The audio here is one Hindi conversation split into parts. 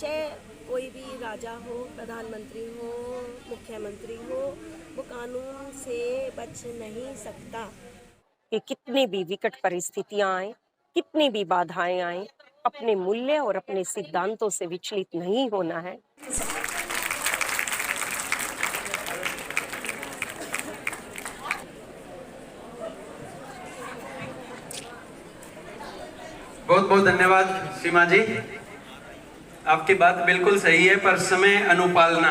चाहे कोई भी राजा हो, प्रधानमंत्री हो, मुख्यमंत्री हो, वो कानून से बच नहीं सकता। कि कितनी भी विकट परिस्थितियां आए, कितनी भी बाधाएं आए, अपने मूल्य और अपने सिद्धांतों से विचलित नहीं होना है। बहुत बहुत धन्यवाद सीमा जी, आपकी बात बिल्कुल सही है, पर समय अनुपालना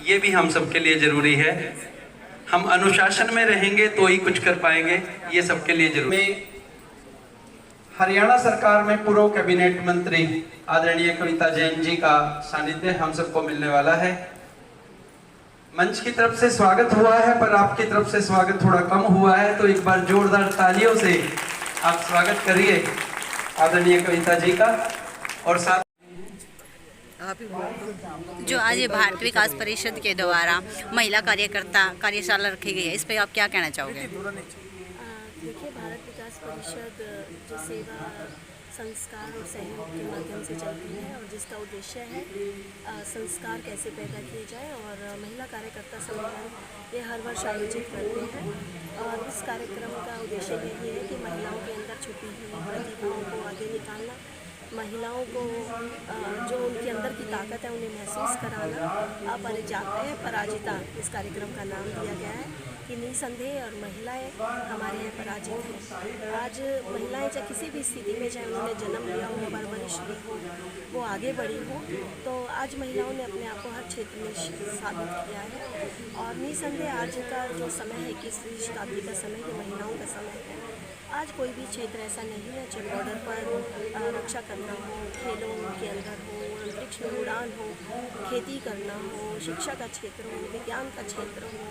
ये भी हम सबके लिए जरूरी है। हम अनुशासन में रहेंगे तो ही कुछ कर पाएंगे, ये सबके लिए जरूरी है। हरियाणा सरकार में पूर्व कैबिनेट मंत्री आदरणीय कविता जैन जी का सानिध्य हम सबको मिलने वाला है। मंच की तरफ से स्वागत हुआ है, पर आपकी तरफ से स्वागत थोड़ा कम हुआ है, तो एक बार जोरदार तालियों से आप स्वागत करिए आदरणीय कविता जी का। और साथ जो आज ये भारत विकास परिषद के द्वारा महिला कार्यकर्ता कार्यशाला रखी गई है, इस पर आप क्या कहना चाहोगे? देखिए, भारत विकास परिषद जो सेवा, संस्कार और सहयोग के माध्यम से चलती है और जिसका उद्देश्य है संस्कार कैसे पैदा किए जाए, और महिला कार्यकर्ता सम्मेलन ये हर वर्ष आयोजित करते हैं। और इस कार्यक्रम का उद्देश्य यही है कि महिलाओं के अंदर छुपी हुई प्रतिभाओं को आगे निकालना, महिलाओं को जो उनके अंदर की ताकत है उन्हें महसूस कराना। अपरिजात है पराजिता इस कार्यक्रम का नाम दिया गया है कि निसंदेह और महिलाएं हमारे यहाँ पराजित हैं। आज महिलाएं चाहे किसी भी स्थिति में, चाहे उन्होंने जन्म लिया हो, परवरिश ली हो, वो आगे बढ़ी हो, तो आज महिलाओं ने अपने आप को हर क्षेत्र में साबित किया है। और निसंदेह आज का जो समय है, 21वीं शताब्दी का समय, ये महिलाओं का समय है। आज कोई भी क्षेत्र ऐसा नहीं है, चाहे बॉर्डर पर रक्षा करना हो, खेलों के अंदर हो, अंतरिक्ष में उड़ान हो, खेती करना हो, शिक्षा का क्षेत्र हो, विज्ञान का क्षेत्र हो,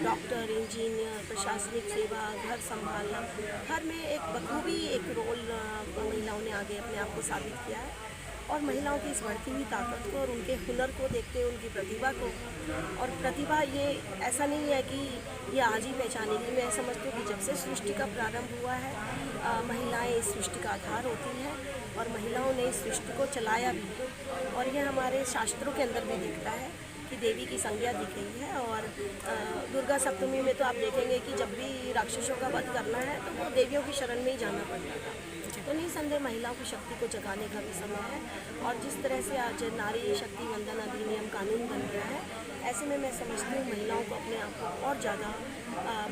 डॉक्टर, इंजीनियर, प्रशासनिक सेवा, घर संभालना, हर में एक बखूबी एक रोल महिलाओं ने आगे अपने आप को साबित किया है। और महिलाओं की इस बढ़ती हुई ताकत को और उनके हुनर को देखते हुए, उनकी प्रतिभा को, और प्रतिभा ये ऐसा नहीं है कि ये आज ही पहचानेगी। मैं समझती हूँ कि जब से सृष्टि का प्रारंभ हुआ है, महिलाएं इस सृष्टि का आधार होती हैं और महिलाओं ने इस सृष्टि को चलाया भी। और ये हमारे शास्त्रों के अंदर भी दिखता है कि देवी की संज्ञा दी गई है। और दुर्गा सप्तमी में तो आप देखेंगे कि जब भी राक्षसों का वध करना है तो वो देवियों की शरण में ही जाना पड़ता था। तो निसंदेह महिलाओं की शक्ति को जगाने का भी समय है। और जिस तरह से आज नारी शक्ति वंदन अधिनियम कानून बन गया है, ऐसे में मैं समझती हूँ महिलाओं को अपने आप को और ज़्यादा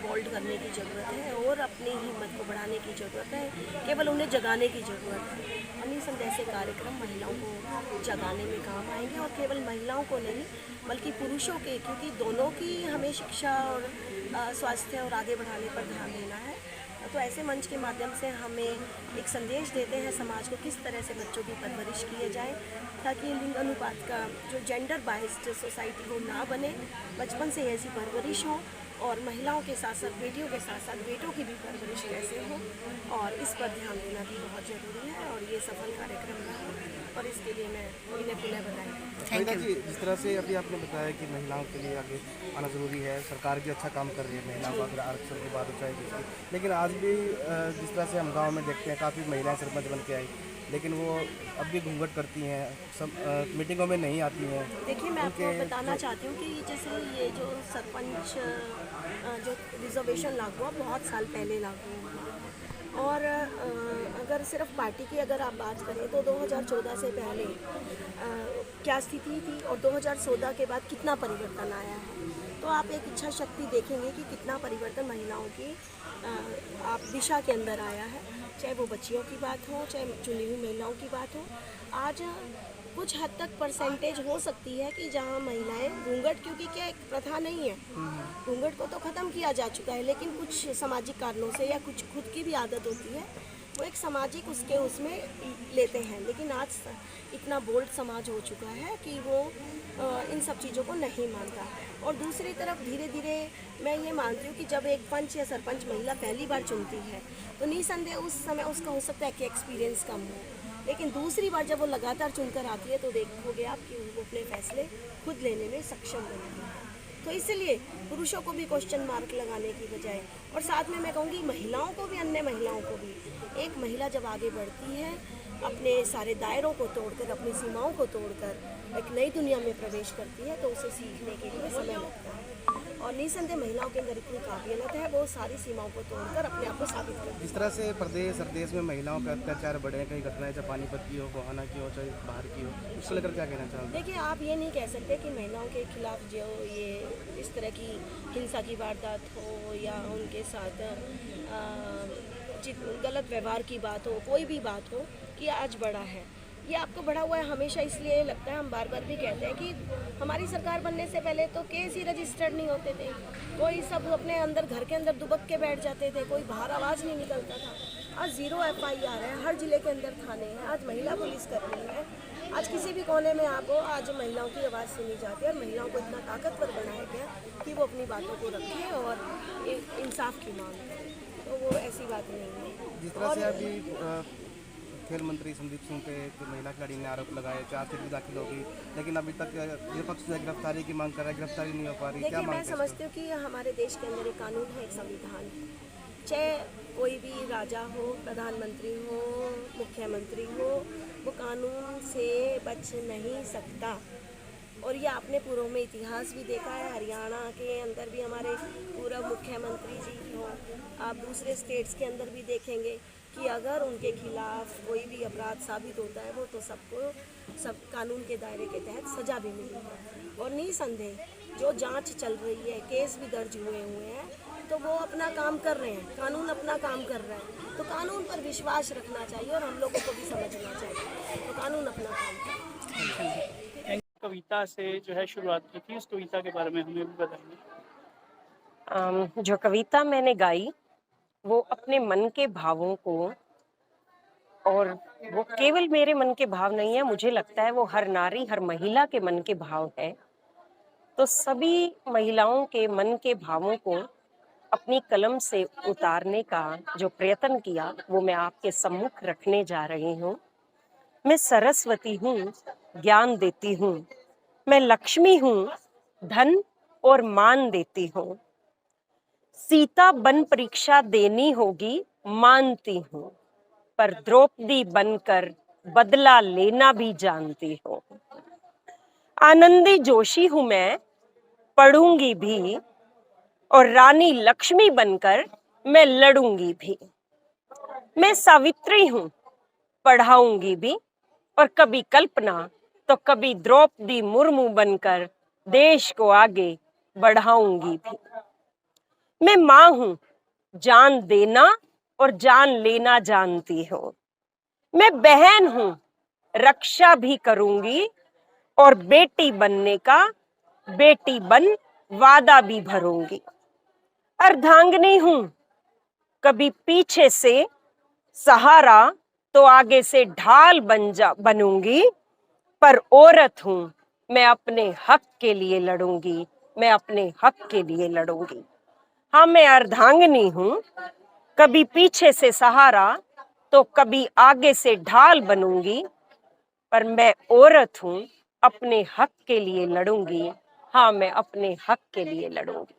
बोल्ड करने की ज़रूरत है और अपनी हिम्मत को बढ़ाने की ज़रूरत है, केवल उन्हें जगाने की ज़रूरत है। और निसंदेह ऐसे कार्यक्रम महिलाओं को जगाने में काम आएंगे, और केवल महिलाओं को नहीं बल्कि पुरुषों के, क्योंकि दोनों की हमें शिक्षा और स्वास्थ्य और आगे बढ़ाने पर ध्यान देना है। तो ऐसे मंच के माध्यम से हमें एक संदेश देते हैं समाज को किस तरह से बच्चों की परवरिश किए जाए, ताकि लिंग अनुपात का जो जेंडर बाइस्ड सोसाइटी हो ना बने, बचपन से ऐसी परवरिश हो। और महिलाओं के साथ साथ बेटियों के साथ साथ बेटों की भी परवरिश कैसे हो, और इस पर ध्यान देना भी बहुत ज़रूरी है। और ये सफल कार्यक्रम रहा और इसके लिए मैं इन्हें पुनः बधाई। Thank you. जिस तरह से अभी आपने बताया कि महिलाओं के लिए आगे आना ज़रूरी है, सरकार भी अच्छा काम कर रही है महिलाओं को अगर आरक्षण की बात हो चाहे किसी, लेकिन आज भी जिस तरह से हम गाँव में देखते हैं काफ़ी महिलाएँ सरपंच बन के आई, लेकिन वो अब भी घूंघट करती हैं, सब मीटिंगों में नहीं आती हैं। देखिए, मैं आपको बताना चाहती हूँ कि जैसे ये जो सरपंच जो रिजर्वेशन लागू हुआ बहुत साल पहले लागू हुआ, और अगर सिर्फ पार्टी की अगर आप बात करें तो 2014 से पहले क्या स्थिति थी और 2014 के बाद कितना परिवर्तन आया है, तो आप एक इच्छा शक्ति देखेंगे कि कितना परिवर्तन महिलाओं की आप दिशा के अंदर आया है। चाहे वो बच्चियों की बात हो, चाहे चुनी हुई महिलाओं की बात हो। आज कुछ हद तक परसेंटेज हो सकती है कि जहाँ महिलाएं घूंघट, क्योंकि क्या एक प्रथा नहीं है, घूंघट को तो ख़त्म किया जा चुका है, लेकिन कुछ सामाजिक कारणों से या कुछ खुद की भी आदत होती है, वो एक सामाजिक उसमें लेते हैं। लेकिन आज इतना बोल्ड समाज हो चुका है कि वो इन सब चीज़ों को नहीं मानता। और दूसरी तरफ धीरे धीरे मैं ये मानती हूँ कि जब एक पंच या सरपंच महिला पहली बार चुनती है तो निसंदेह उस समय उसका हो सकता है कि एक्सपीरियंस कम हो, लेकिन दूसरी बार जब वो लगातार चुनकर आती है तो देखोगे आप कि वो अपने फैसले खुद लेने में सक्षम बनती है। तो इसलिए पुरुषों को भी क्वेश्चन मार्क लगाने की बजाय, और साथ में मैं कहूँगी महिलाओं को भी, अन्य महिलाओं को भी, एक महिला जब आगे बढ़ती है अपने सारे दायरों को तोड़कर, अपनी सीमाओं को तोड़कर एक नई दुनिया में प्रवेश करती है तो उसे सीखने के लिए समय लगता है। और निसंदेह महिलाओं के अंदर इतनी काबिलियत है, वो सारी सीमाओं को तोड़कर अपने आप को साबित करती है। जिस तरह से प्रदेश हर देश में महिलाओं पर अत्याचार बढ़े हैं, कई घटनाएं चाहे पानीपत की हो, गोहाना की हो, चाहे बाहर की हो, उसको लेकर क्या कहना चाहोगे? देखिए, आप ये नहीं कह सकते कि महिलाओं के खिलाफ जो ये इस तरह की हिंसा की वारदात हो या उनके साथ गलत व्यवहार की बात हो, कोई भी बात हो, कि आज बढ़ा है। ये आपको बढ़ा हुआ है हमेशा इसलिए लगता है, हम बार बार भी कहते हैं कि हमारी सरकार बनने से पहले तो केस ही रजिस्टर्ड नहीं होते थे, कोई सब अपने अंदर घर के अंदर दुबक के बैठ जाते थे, कोई बाहर आवाज़ नहीं निकलता था। आज 0 FIR है, हर जिले के अंदर थाने हैं, आज महिला पुलिस कर्मी है, आज किसी भी कोने में आप हो, आज महिलाओं की आवाज़ सुनी जाती है और महिलाओं को इतना ताकतवर बनाया गया कि वो अपनी बातों को रखें और इंसाफ की मांग करें, तो वो ऐसी बात नहीं है। जिस तरह से अभी खेल मंत्री संदीप सिंह पे एक महिला खिलाड़ी ने आरोप लगाए, चार्जशीट भी दाखिल होगी, लेकिन अभी तक विपक्ष से गिरफ्तारी की मांग कर रहा है, गिरफ्तारी नहीं हो पा रही, क्या देखिए, मैं मांगते हैं समझती हूँ कि हमारे देश के अंदर एक कानून है, एक संविधान है। चाहे कोई भी राजा हो, प्रधानमंत्री हो, मुख्यमंत्री हो, वो कानून से बच नहीं सकता। और ये आपने पूर्व में इतिहास भी देखा है, हरियाणा के अंदर भी हमारे पूर्व मुख्यमंत्री जी हो, आप दूसरे स्टेट्स के अंदर भी देखेंगे कि अगर उनके खिलाफ कोई भी अपराध साबित होता है वो तो सब कानून के दायरे के तहत सजा भी मिली है। और निसंदेह जो जांच चल रही है, केस भी दर्ज हुए हैं, तो वो अपना काम कर रहे हैं, कानून अपना काम कर रहा है, तो कानून पर विश्वास रखना चाहिए और हम लोगों को भी समझना चाहिए, तो कानून अपना काम करे। कविता से जो है शुरुआत की थी, उस कविता के बारे में हमें भी बताइए। जो कविता मैंने गाई वो अपने मन के भावों को, और वो केवल मेरे मन के भाव नहीं है, मुझे लगता है वो हर नारी हर महिला के मन के भाव है। तो सभी महिलाओं के मन के भावों को अपनी कलम से उतारने का जो प्रयत्न किया वो मैं आपके सम्मुख रखने जा रही हूँ। मैं सरस्वती हूँ, ज्ञान देती हूँ, मैं लक्ष्मी हूँ, धन और मान देती हूँ। सीता बन परीक्षा देनी होगी, मानती हूँ, पर द्रौपदी बनकर बदला लेना भी जानती हूँ। आनंदी जोशी हूँ मैं, पढ़ूंगी भी, और रानी लक्ष्मी बनकर मैं लड़ूंगी भी। मैं सावित्री हूँ, पढ़ाऊंगी भी, और कभी कल्पना तो कभी द्रौपदी मुर्मू बनकर देश को आगे बढ़ाऊंगी भी। मैं माँ हूँ, जान देना और जान लेना जानती हूँ। मैं बहन हूँ, रक्षा भी करूंगी, और बेटी बनने का बेटी बन वादा भी भरूंगी। अर्धांगिनी हूँ, कभी पीछे से सहारा तो आगे से ढाल बनूंगी, पर औरत हूँ, मैं अपने हक के लिए लड़ूंगी, मैं अपने हक के लिए लड़ूंगी। हाँ, मैं अर्धांगिनी हूँ, कभी पीछे से सहारा तो कभी आगे से ढाल बनूंगी, पर मैं औरत हूँ, अपने हक के लिए लड़ूंगी। हाँ, मैं अपने हक के लिए लड़ूंगी।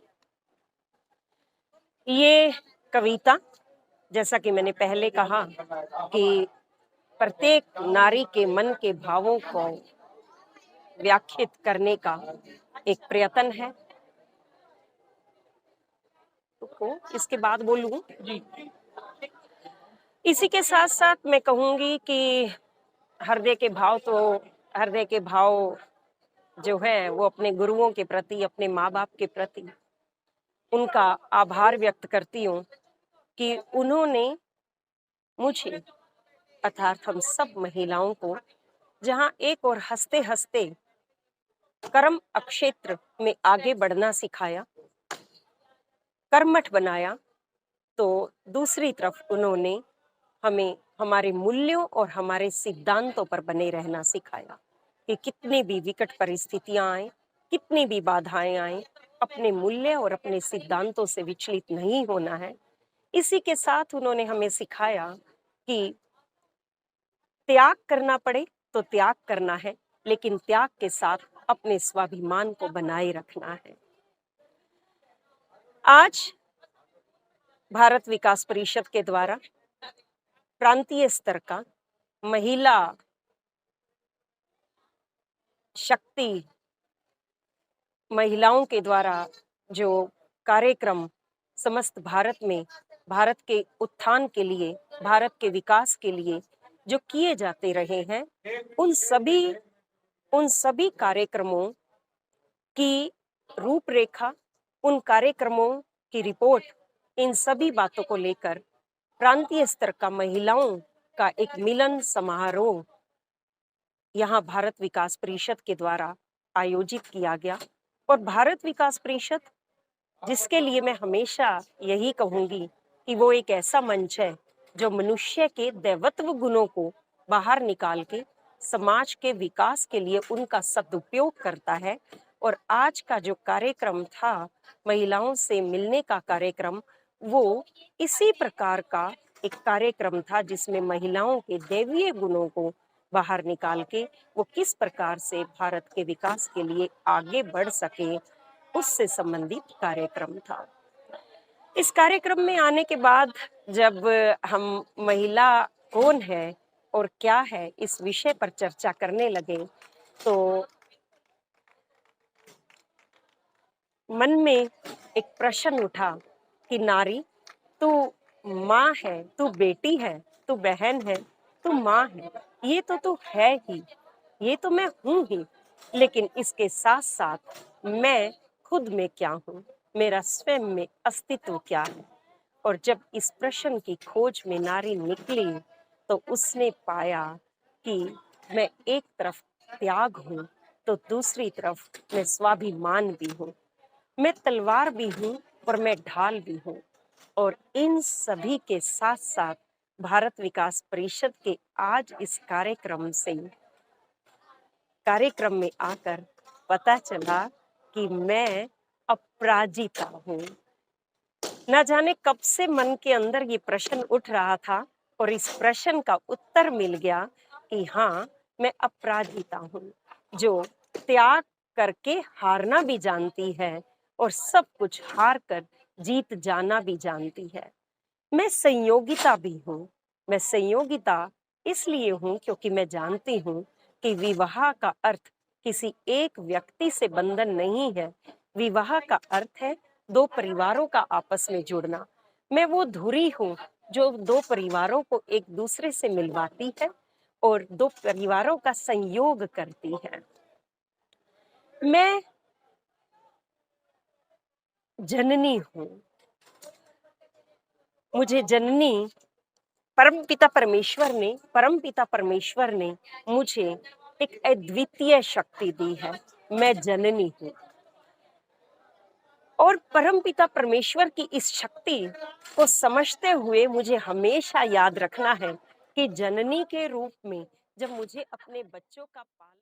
ये कविता, जैसा कि मैंने पहले कहा कि प्रत्येक नारी के मन के भावों को व्याख्यात करने का एक प्रयत्न है। तो इसके बाद बोलूं जी। इसी के साथ साथ मैं कहूंगी कि हृदय के भाव जो है वो अपने गुरुओं के प्रति, अपने माँ बाप के प्रति उनका आभार व्यक्त करती हूँ कि उन्होंने मुझे अर्थात हम सब महिलाओं को जहाँ एक और हंसते हंसते कर्म अक्षेत्र में आगे बढ़ना सिखाया, कर्मठ बनाया, तो दूसरी तरफ उन्होंने हमें हमारे मूल्यों और हमारे सिद्धांतों पर बने रहना सिखाया कि कितनी भी विकट परिस्थितियां आए, कितनी भी बाधाएं आए, अपने मूल्य और अपने सिद्धांतों से विचलित नहीं होना है। इसी के साथ उन्होंने हमें सिखाया कि त्याग करना पड़े तो त्याग करना है, लेकिन त्याग के साथ अपने स्वाभिमान को बनाए रखना है। आज भारत विकास परिषद के द्वारा प्रांतीय स्तर का महिला शक्ति, महिलाओं के द्वारा जो कार्यक्रम समस्त भारत में भारत के उत्थान के लिए, भारत के विकास के लिए जो किए जाते रहे हैं, उन सभी कार्यक्रमों की रूपरेखा, उन कार्यक्रमों की रिपोर्ट, इन सभी बातों को लेकर प्रांतीय स्तर का महिलाओं का एक मिलन समारोह यहाँ भारत विकास परिषद के द्वारा आयोजित किया गया। और भारत विकास परिषद, जिसके लिए मैं हमेशा यही कहूंगी कि वो एक ऐसा मंच है जो मनुष्य के दैवत्व गुणों को बाहर निकाल के समाज के विकास के लिए उनका सदुपयोग करता है। और आज का जो कार्यक्रम था, महिलाओं से मिलने का कार्यक्रम, वो इसी प्रकार का एक कार्यक्रम था जिसमें महिलाओं के दैवीय गुणों को बाहर निकाल के वो किस प्रकार से भारत के विकास के लिए आगे बढ़ सके, उससे संबंधित कार्यक्रम था। इस कार्यक्रम में आने के बाद जब हम महिला कौन है और क्या है इस विषय पर चर्चा करने लगे, तो मन में एक प्रश्न उठा कि नारी, तू माँ है, तू बेटी है, तू बहन है, तू माँ है, ये तो तू है ही, ये तो मैं हूँ ही, लेकिन इसके साथ साथ मैं खुद में क्या हूँ, मेरा स्वयं में अस्तित्व क्या है। और जब इस प्रश्न की खोज में नारी निकली तो उसने पाया कि मैं एक तरफ त्याग हूँ तो दूसरी तरफ मैं स्वाभिमान भी हूँ, मैं तलवार भी हूँ और मैं ढाल भी हूँ। और इन सभी के साथ साथ भारत विकास परिषद के आज इस कार्यक्रम में आकर पता चला कि मैं अपराजिता हूँ। न जाने कब से मन के अंदर ये प्रश्न उठ रहा था और इस प्रश्न का उत्तर मिल गया कि हाँ, मैं अपराजिता हूँ, जो त्याग करके हारना भी जानती है और सब कुछ हार कर जीत जाना भी जानती है। मैं संयोगिता भी हूँ। मैं संयोगिता इसलिए हूँ क्योंकि मैं जानती हूँ कि विवाह का अर्थ किसी एक व्यक्ति से बंधन नहीं है। विवाह का अर्थ है दो परिवारों का आपस में जुड़ना। मैं वो धुरी हूँ जो दो परिवारों को एक दूसरे से मिलवाती है और दो परिवारों का संयोग करती है। मैं जननी हूँ। मुझे जननी परमपिता परमेश्वर ने मुझे एक अद्वितीय शक्ति दी है। मैं जननी हूँ और परमपिता परमेश्वर की इस शक्ति को समझते हुए मुझे हमेशा याद रखना है कि जननी के रूप में जब मुझे अपने बच्चों का पालन